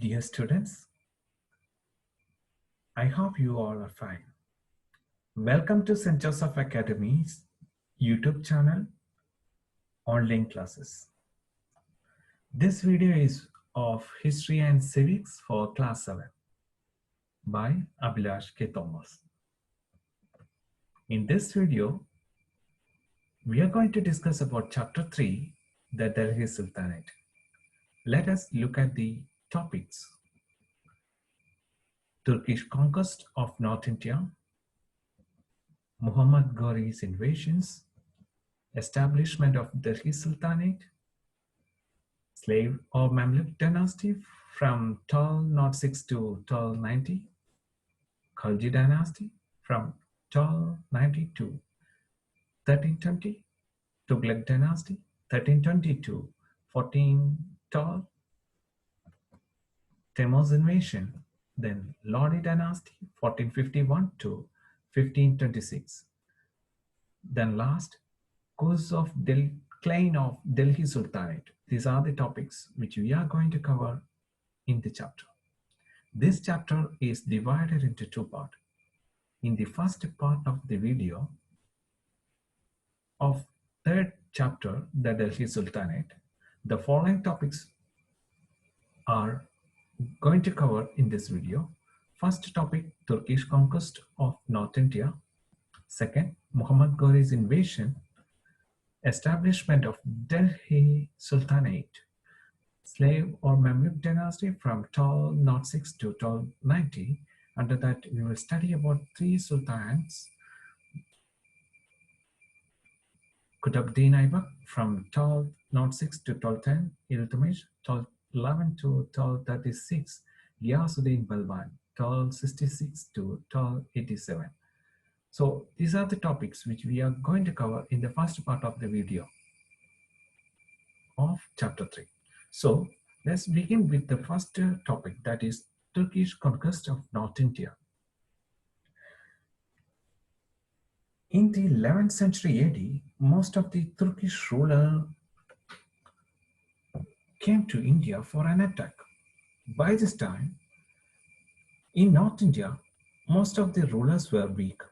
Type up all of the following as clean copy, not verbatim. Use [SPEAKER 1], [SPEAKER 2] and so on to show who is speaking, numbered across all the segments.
[SPEAKER 1] Dear students, I hope you all are fine. Welcome to St. Joseph Academy's YouTube channel, online classes. This video is of History and Civics for Class 7 by Abhilash K. Thomas. In this video, we are going to discuss about Chapter 3, the Delhi Sultanate. Let us look at the topics. Turkish conquest of North India, Mohammed Ghori's invasions, establishment of Delhi Sultanate, slave or Mamluk dynasty from 1206 to 1290, Khalji dynasty from 1290 to 1320, Tughlaq dynasty 1320 to 1412, Timur's invasion, then Lodi dynasty 1451 to 1526, then last, cause of decline of Delhi Sultanate. These are the topics which we are going to cover in the chapter. This chapter is divided into two parts. In the first part of the video of third chapter, the Delhi Sultanate, the following topics are going to cover in this video. First topic, Turkish conquest of North India. Second, Mohammed Ghori's invasion, establishment of Delhi Sultanate, slave or Mamluk dynasty from 1206 to 1290. Under that, we will study about three sultans. Qutbuddin Aibak from 1206 to 1210, Iltutmish 1211 to 1236, Ghiyasuddin Balban 1266 to 1287. So these are the topics which we are going to cover in the first part of the video of chapter 3. So let's begin with the first topic, that is Turkish conquest of North India. In the 11th century AD, most of the Turkish rulers came to India for an attack. By this time, in North India, most of the rulers were weak.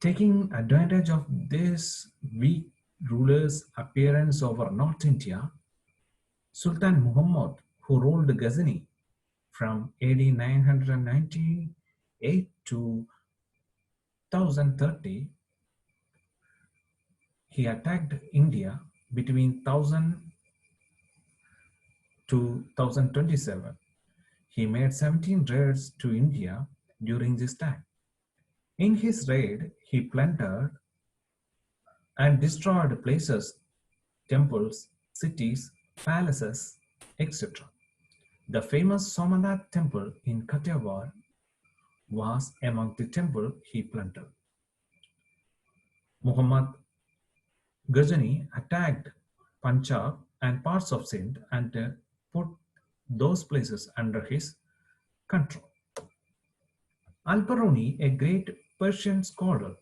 [SPEAKER 1] Taking advantage of this weak ruler's appearance over North India, Sultan Muhammad, who ruled Ghazni from AD 998 to 1030, he attacked India between 1000 to 1027. He made 17 raids to India during this time. In his raid, he plundered and destroyed places, temples, cities, palaces, etc. The famous Somanath temple in Ghaziabad was among the temples he plundered. Muhammad Ghori attacked Punjab and parts of Sindh and put those places under his control. Al-Biruni, a great Persian scholar,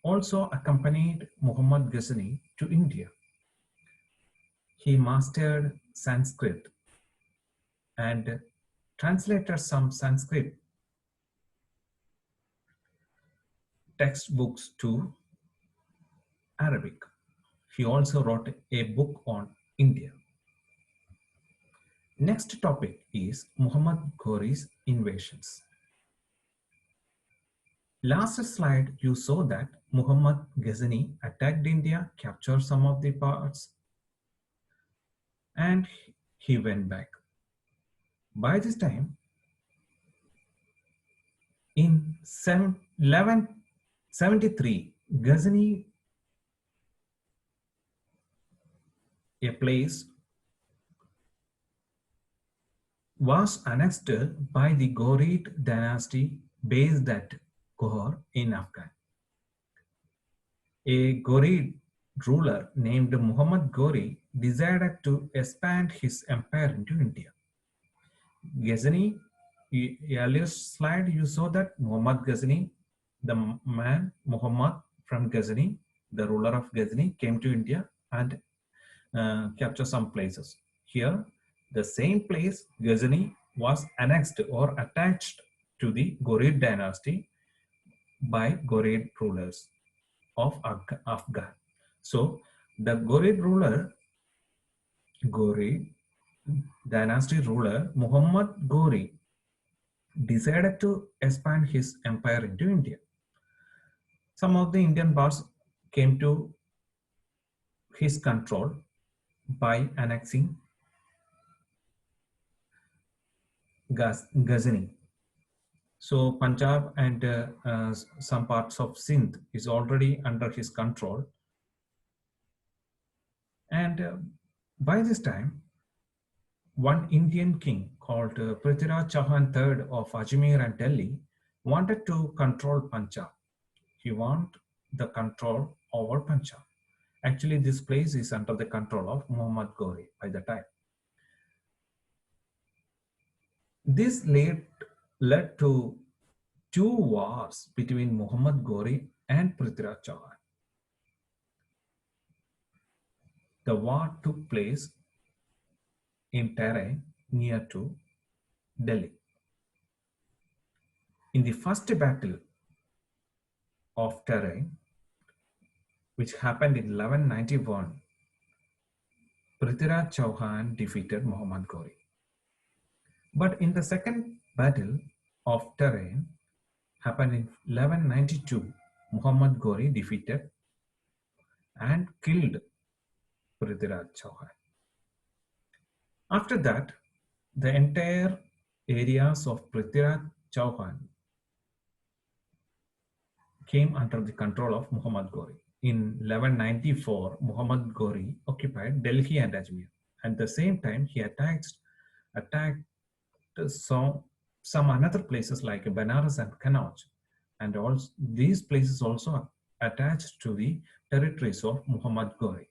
[SPEAKER 1] also accompanied Muhammad Ghori to India. He mastered Sanskrit and translated some Sanskrit textbooks to Arabic. He also wrote a book on India. Next topic is Mohammed Ghori's invasions. Last slide, you saw that Muhammad Ghori attacked India, captured some of the parts, and he went back. By this time, in 1173, Ghazni, a place, was annexed by the Ghorid dynasty based at Ghor in Afghan. A Ghorid ruler named Muhammad Ghori decided to expand his empire into India. Ghazni, earlier slide you saw that Muhammad Ghori, the man Muhammad from Ghazni, the ruler of Ghazni, came to India and capture some places. Here, the same place, Ghazni, was annexed or attached to the Ghorid dynasty by Ghorid rulers of Afghan. So, the Ghorid dynasty ruler, Mohammed Ghori, decided to expand his empire into India. Some of the Indian bars came to his control by annexing Ghazni. So Punjab and some parts of Sindh is already under his control. And by this time, one Indian king called Prithviraj Chauhan III of Ajmer and Delhi wanted to control Punjab. He wanted the control over Punjab. Actually, this place is under the control of Mohammed Ghori by the time. This led to two wars between Mohammed Ghori and Prithviraj Chauhan. The war took place in terrain near to Delhi. In the first battle of terrain, which happened in 1191, Prithviraj Chauhan defeated Mohammed Ghori. But in the second battle of terrain, happened in 1192, Mohammed Ghori defeated and killed Prithviraj Chauhan. After that, the entire areas of Prithviraj Chauhan came under the control of Mohammed Ghori. In 1194, Mohammed Ghori occupied Delhi and Ajmer. At the same time, he attacked some another places like Banaras and Kannauj, and also these places also attached to the territories of Mohammed Ghori.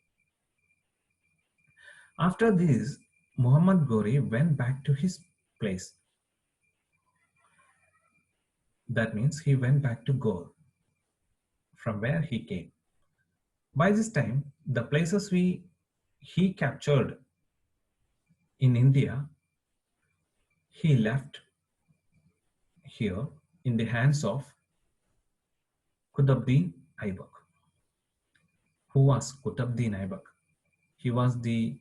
[SPEAKER 1] After this, Mohammed Ghori went back to his place. That means he went back to Ghor, from where he came. By this time, the places he captured in India, he left here in the hands of Qutbuddin Aibak. Who was Qutbuddin Aibak? He was the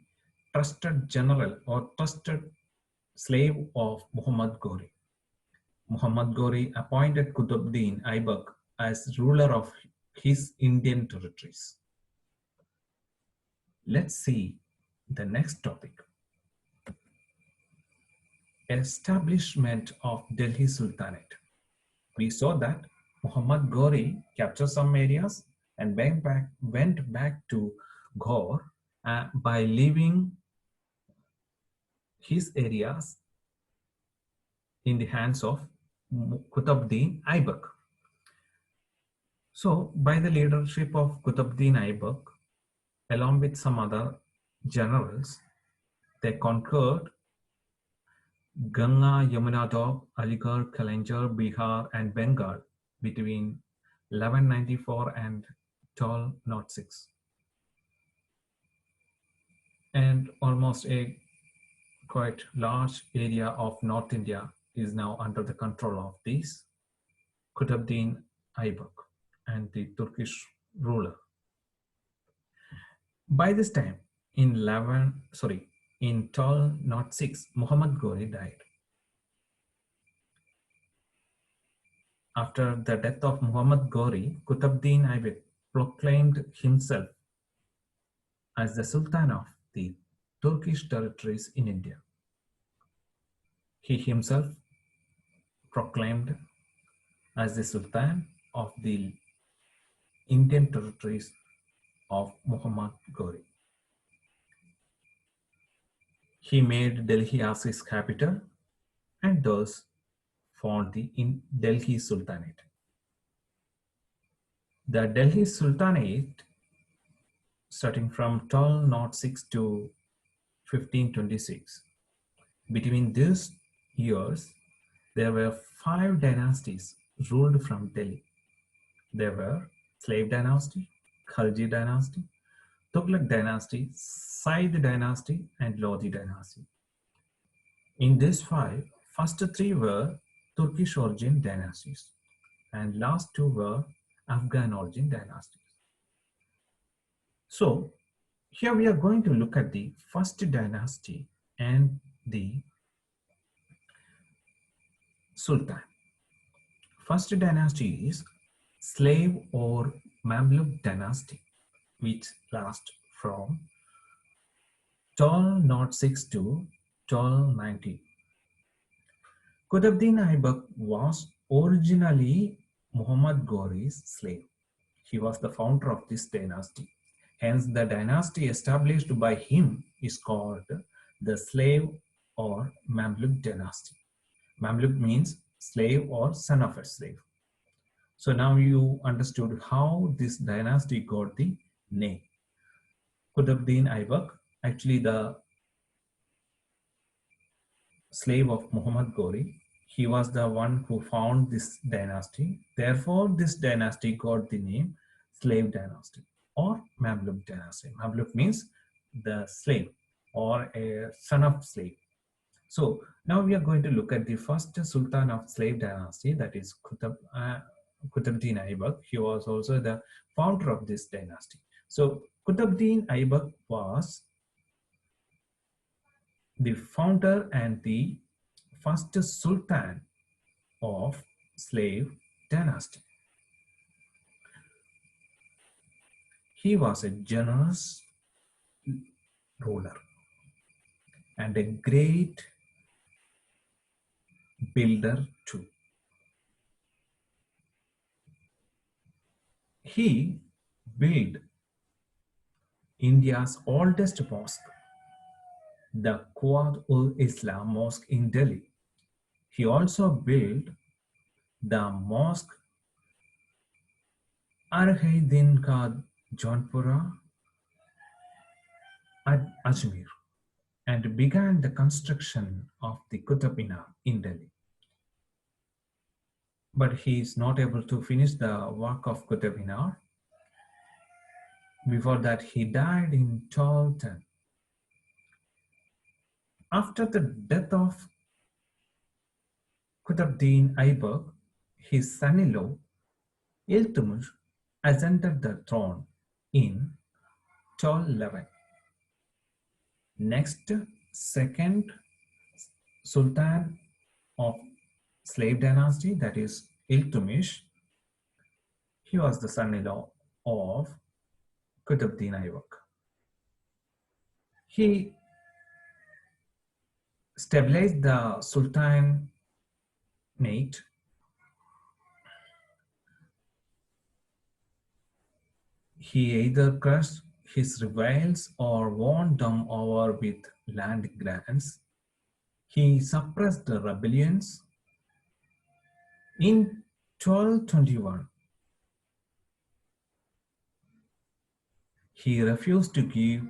[SPEAKER 1] trusted general or trusted slave of Mohammed Ghori. Mohammed Ghori appointed Qutbuddin Aibak as ruler of his Indian territories. Let's see the next topic. Establishment of Delhi Sultanate. We saw that Mohammed Ghori captured some areas and went back to Ghor by leaving his areas in the hands of Qutbuddin Aibak. So, by the leadership of Qutbuddin Aibak, along with some other generals, they conquered Ganga, Yamuna Dog, Aligarh, Kalanjar, Bihar, and Bengal between 1194 and 1206. And almost a quite large area of North India is now under the control of these Qutbuddin Aibak and the Turkish ruler. By this time, in 1206, Mohammed Ghori died. After the death of Mohammed Ghori, Qutbuddin Aibak proclaimed himself as the Sultan of the Turkish territories in India. He himself proclaimed as the Sultan of the Indian territories of Mohammed Ghori. He made Delhi as his capital and thus formed the Delhi Sultanate. The Delhi Sultanate, starting from 1206 to 1526, between these years, there were 5 dynasties ruled from Delhi. There were Slave Dynasty, Khalji Dynasty, Tughlaq dynasty, Said dynasty, and Lodi dynasty. In these five, first three were Turkish origin dynasties, and last two were Afghan origin dynasties. So here we are going to look at the first dynasty and the Sultan. First dynasty is slave or Mamluk dynasty, which lasts from 1206 to 1290. Qutbuddin Aibak was originally Mohammed Ghori's slave. He was the founder of this dynasty. Hence, the dynasty established by him is called the slave or Mamluk dynasty. Mamluk means slave or son of a slave. So now you understood how this dynasty got the name. Qutbuddin Aibak, actually the slave of Mohammed Ghori, he was the one who found this dynasty. Therefore, this dynasty got the name slave dynasty or Mamluk dynasty. Mamluk means the slave or a son of slave. So now we are going to look at the first Sultan of slave dynasty, that is Qutbuddin Aibak. He was also the founder of this dynasty. So Qutbuddin Aibak was the founder and the first Sultan of slave dynasty. He was a generous ruler and a great builder too. He built India's oldest mosque, the Quwat-ul-Islam Mosque in Delhi. He also built the mosque Arhai Din Ka Jaunpura at Ajmer and began the construction of the Qutb Minar in Delhi. But he is not able to finish the work of Qutb Minar. Before that, he died in 1210. After the death of Qutbuddin Aibak, his son-in-law Iltutmish ascended the throne in 1211. Next, second Sultan of slave dynasty, that is Iltutmish. He was the son-in-law of Qutbuddin Aibak. He stabilized the Sultanate. He either crushed his rivals or won them over with land grants. He suppressed the rebellions. In 1221, he refused to give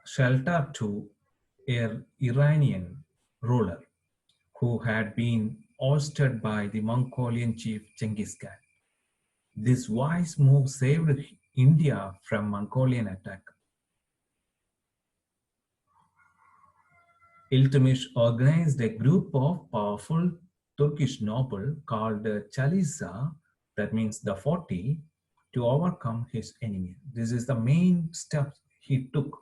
[SPEAKER 1] shelter to an Iranian ruler who had been ousted by the Mongolian chief Genghis Khan. This wise move saved India from Mongolian attack. Iltutmish organized a group of powerful Turkish nobles called Chalisa, that means the 40, to overcome his enemy. This is the main step he took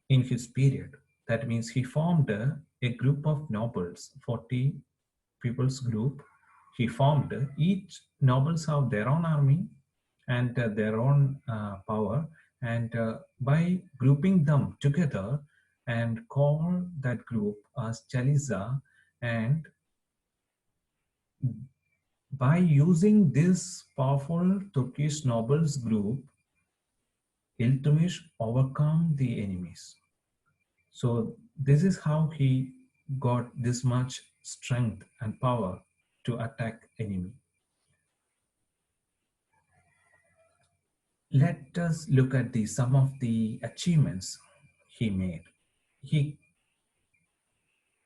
[SPEAKER 1] in his period. That means he formed a group of nobles, 40 people's group. He formed, each nobles have their own army and their own power, and by grouping them together and call that group as Chalisa, and by using this powerful Turkish nobles group, Iltutmish overcome the enemies. So this is how he got this much strength and power to attack enemy. Let us look at some of the achievements he made. He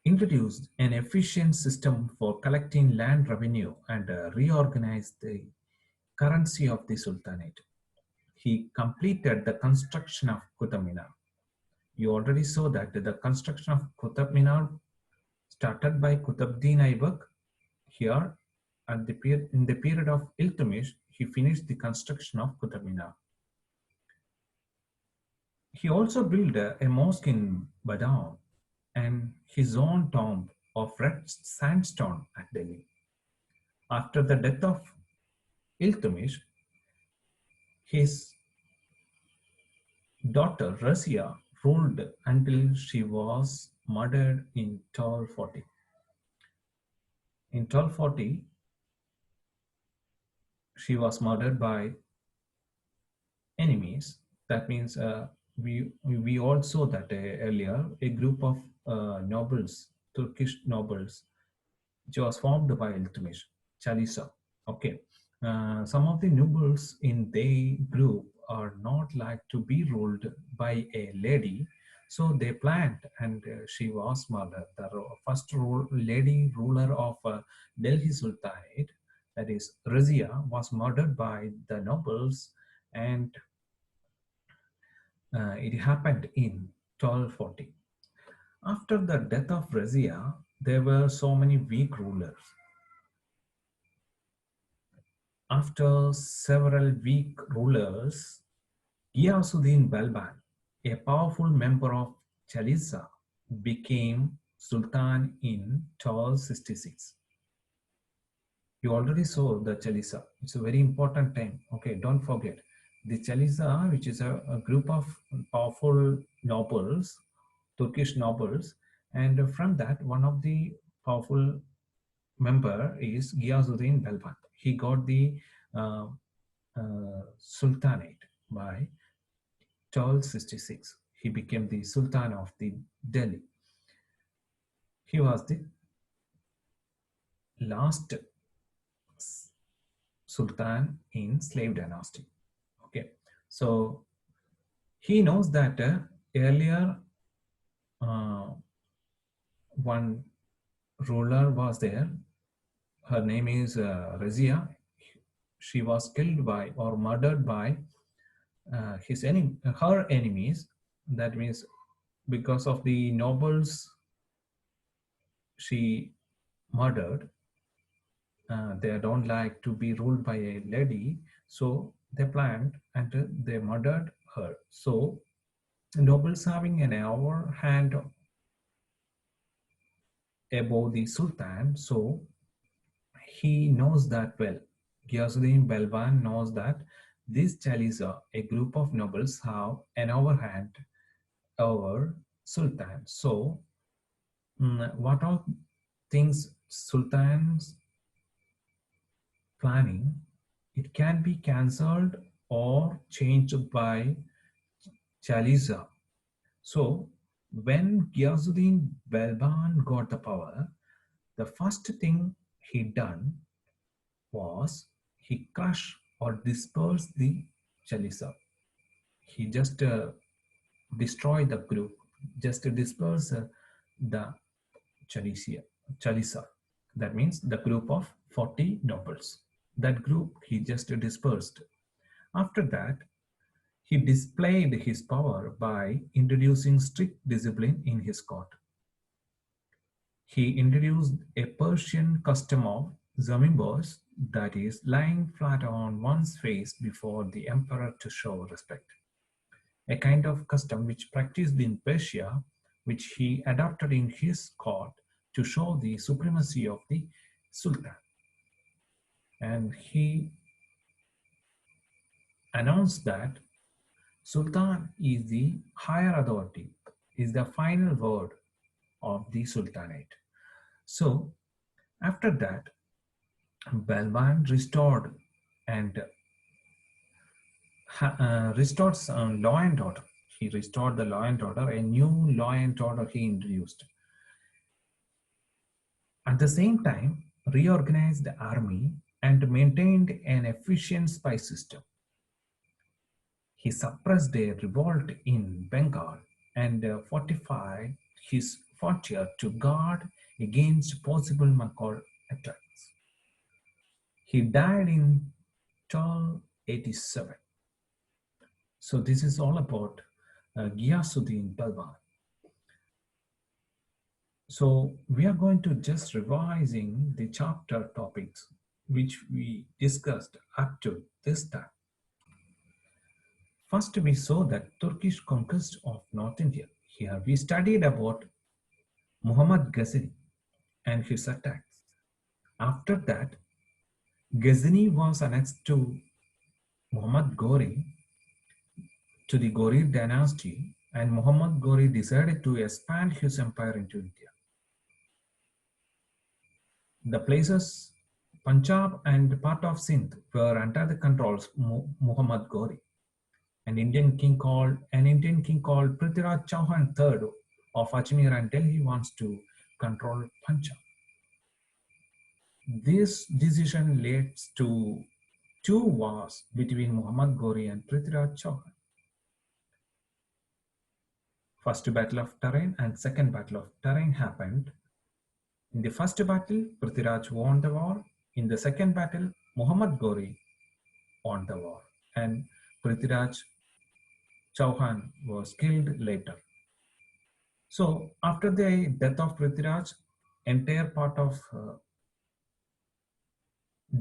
[SPEAKER 1] introduced an efficient system for collecting land revenue and reorganized the currency of the Sultanate. he completed the construction of Qutub Minar. You already saw that the construction of Qutub Minar started by Qutbuddin Aibak. Here, in the period of Iltutmish, he finished the construction of Qutub Minar. He also built a mosque in Badam and his own tomb of red sandstone at Delhi. After the death of Iltutmish, his daughter Razia ruled until she was murdered in 1240. In 1240, she was murdered by enemies. That means we all saw that earlier, a group of nobles, Turkish nobles, which was formed by Iltutmish, Chalisa. Okay, some of the nobles in the group are not like to be ruled by a lady, so they planned, and she was murdered. The first lady ruler of Delhi Sultanate, that is Razia, was murdered by the nobles, and it happened in 1240. After the death of Razia, there were so many weak rulers. After several weak rulers, Ghiyasuddin Balban, a powerful member of Chalisa, became Sultan in 1266. You already saw the Chalisa. It's a very important time. Okay, don't forget. The Chalisa, which is a group of powerful nobles, Turkish nobles, and from that, one of the powerful member is Ghiyasuddin Balban. He got the Sultanate by 1266. He became the Sultan of the Delhi. He was the last Sultan in slave dynasty. Okay, so he knows that earlier one ruler was there. Her name is Razia. She was killed by or murdered by her enemies. That means because of the nobles she murdered, they don't like to be ruled by a lady, so they planned and they murdered her. So nobles having an hour hand above the Sultan, so he knows that well. Ghiyasuddin Balban knows that this Chalisa, a group of nobles, have an overhand over Sultan. So what are things Sultan's planning, it can be cancelled or changed by Chalisa. So when Ghiyasuddin Balban got the power, the first thing he done was he crushed or dispersed the Chalisa. He just destroyed the group, just disperse the Chalisa. That means the group of 40 nobles. That group he just dispersed. After that, he displayed his power by introducing strict discipline in his court. He introduced a Persian custom of zamimbos, that is, lying flat on one's face before the emperor to show respect. A kind of custom which practiced in Persia, which he adopted in his court to show the supremacy of the Sultan. And he announced that Sultan is the higher authority, is the final word of the Sultanate. So after that, Balban restored and restored law and order. He restored the law and order, a new law and order he introduced. At the same time, reorganized the army and maintained an efficient spy system. He suppressed a revolt in Bengal and fortified his frontier to guard against possible Mongol attacks. He died in 1287. So this is all about Ghiyasuddin Balban. So we are going to just revising the chapter topics which we discussed up to this time. First, we saw that Turkish conquest of North India. Here we studied about Muhammad Ghazini and his attacks. After that, Ghazni was annexed to Mohammed Ghori to the Ghori dynasty, and Muhammad Ghori decided to expand his empire into India. The places Punjab and part of Sindh were under the control of Muhammad Ghori. An Indian king called Prithviraj Chauhan III of Ajmer and Delhi wants to control Punjab. This decision leads to two wars between Muhammad Ghori and Prithviraj Chauhan. First battle of Tarain and second battle of Tarain happened. In the first battle, Prithviraj won the war. In the second battle, Muhammad Ghori won the war, and Prithviraj Chauhan was killed later. So after the death of Prithviraj, entire part of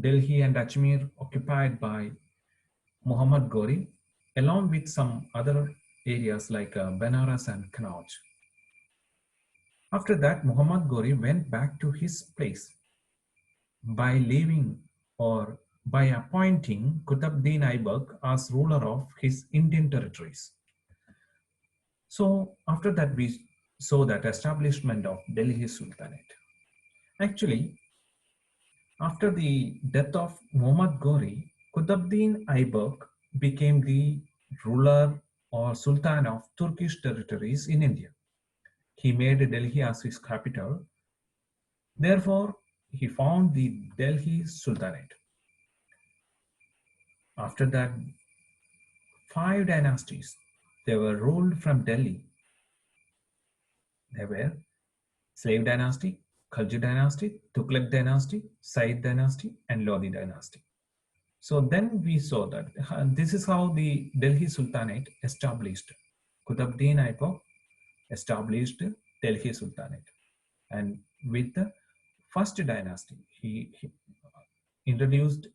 [SPEAKER 1] Delhi and Ajmer occupied by Muhammad Ghori, along with some other areas like Benares and Kannauj. After that, Muhammad Ghori went back to his place by leaving or by appointing Qutbuddin Aibak as ruler of his Indian territories. So after that, we saw that establishment of Delhi Sultanate. Actually, after the death of Muhammad Ghori, Qutbuddin Aibak became the ruler or Sultan of Turkish territories in India. He made Delhi as his capital. Therefore, he found the Delhi Sultanate. After that, 5 dynasties, they were ruled from Delhi. They were Slave Dynasty, Khalji Dynasty, Tughlaq Dynasty, Said Dynasty, and Lodi Dynasty. So then we saw that this is how the Delhi Sultanate established. Qutbuddin Aibak established Delhi Sultanate. And with the first dynasty, he introduced,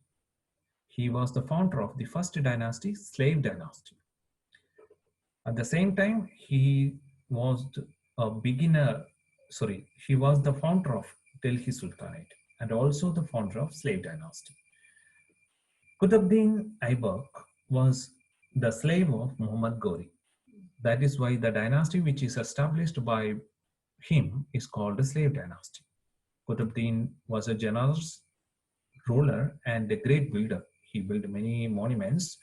[SPEAKER 1] he was the founder of the first dynasty, Slave Dynasty. At the same time, he was a beginner, he was the founder of Delhi Sultanate and also the founder of Slave Dynasty. Qutbuddin Aibak was the slave of Muhammad Ghori. That is why the dynasty which is established by him is called the Slave Dynasty. Qutbuddin was a generous ruler and a great builder. He built many monuments.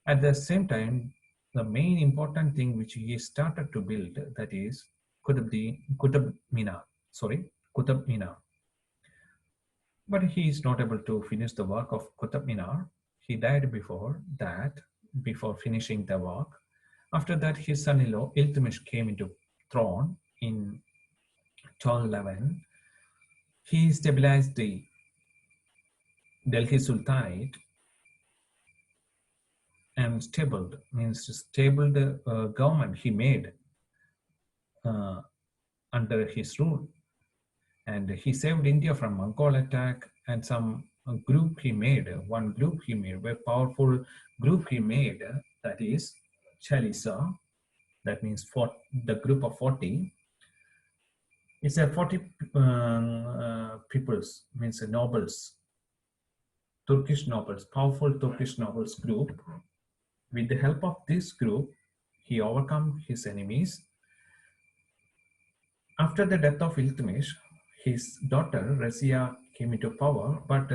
[SPEAKER 1] At the same time, the main important thing which he started to build, that is Qutb Minar. But he is not able to finish the work of Qutb Minar. He died before finishing the work. After that, his son-in-law Iltutmish came into throne in 1211. He stabilized the Delhi Sultanate and stable government he made under his rule. And he saved India from Mongol attack, and some group he made, very powerful group he made, that is Chalisa, that means the group of 40. It's a 40 peoples, means nobles, Turkish nobles, powerful Turkish nobles group. With the help of this group, he overcome his enemies. After the death of Iltutmish, his daughter Razia came into power, but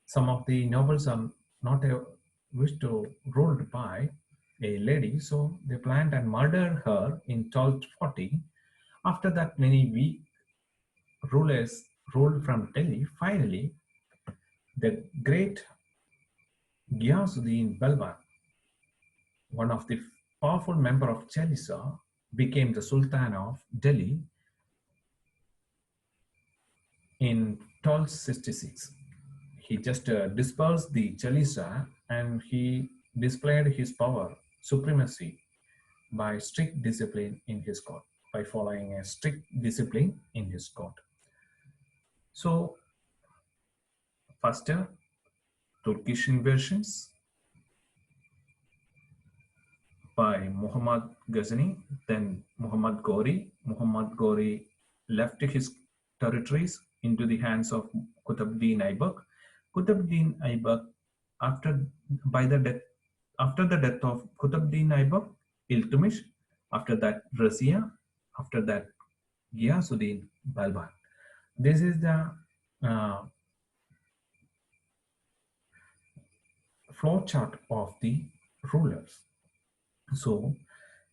[SPEAKER 1] some of the nobles are not wish to ruled by a lady, so they planned and murdered her in 1240. After that, many weak rulers ruled from Delhi. Finally, the great Ghiyasuddin Balban, one of the powerful member of Chalisa, became the Sultan of Delhi in 1266. He just dispersed the Chalisa and he displayed his power supremacy by strict discipline in his court, by following a strict discipline in his court. So, first, Turkish invasions by Muhammad Ghazani, then Mohammed Ghori. Mohammed Ghori left his territories into the hands of Qutbuddin Aibak. Qutbuddin Aibak, after the death of Qutbuddin Aibak, Iltutmish, after that Razia, after that Ghiyasuddin Balban. This is the flow chart of the rulers. So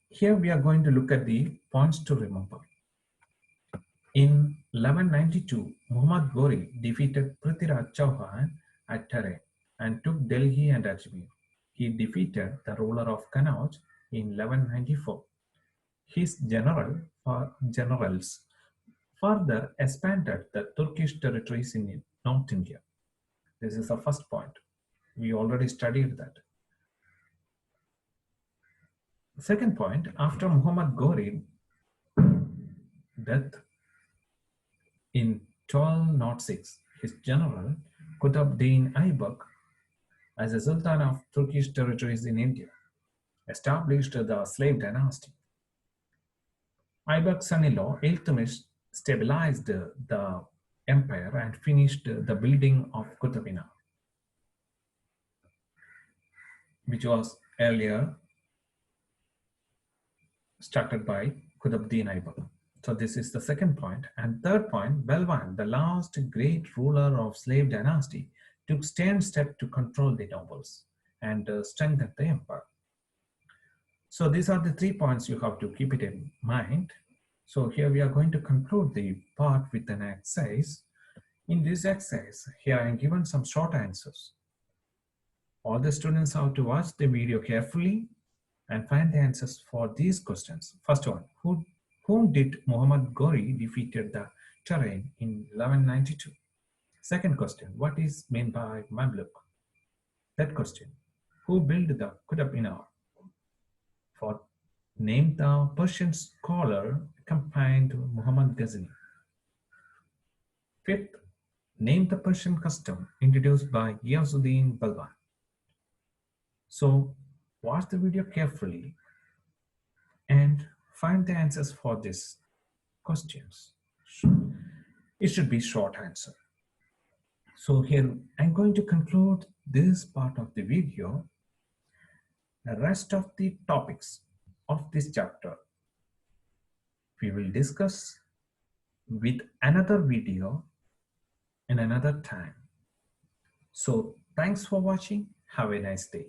[SPEAKER 1] here we are going to look at the points to remember. In 1192, Muhammad Ghori defeated Prithviraj Chauhan at Tere and took Delhi and Ajmer. He defeated the ruler of Kannauj in 1194. His generals further expanded the Turkish territories in North India. This is the first point. We already studied that. Second point, after Muhammad Ghori death in 1206, his general Qutbuddin Aibak, as a Sultan of Turkish territories in India, established the slave dynasty. Aibak's son-in-law Iltutmish stabilized the empire and finished the building of Qutb Minar, which was earlier started by Qutbuddin Aibak. So this is the second point. And third point, Balban, the last great ruler of slave dynasty, took stern steps to control the nobles and strengthen the empire. So these are the 3 points you have to keep it in mind. So here we are going to conclude the part with an exercise. In this exercise, here I am given some short answers. All the students have to watch the video carefully and find the answers for these questions. First one, whom did Muhammad Ghori defeated the terrain in 1192? Second question, what is meant by Mamluk? Third question, who built the Qutb Minar? Fourth, name the Persian scholar accompanied Muhammad Ghazani. Fifth, name the Persian custom introduced by Ghiyasuddin Balban. So watch the video carefully and find the answers for these questions. It should be short answer. So here I'm going to conclude this part of the video. The rest of the topics of this chapter we will discuss with another video in another time. So thanks for watching. Have a nice day.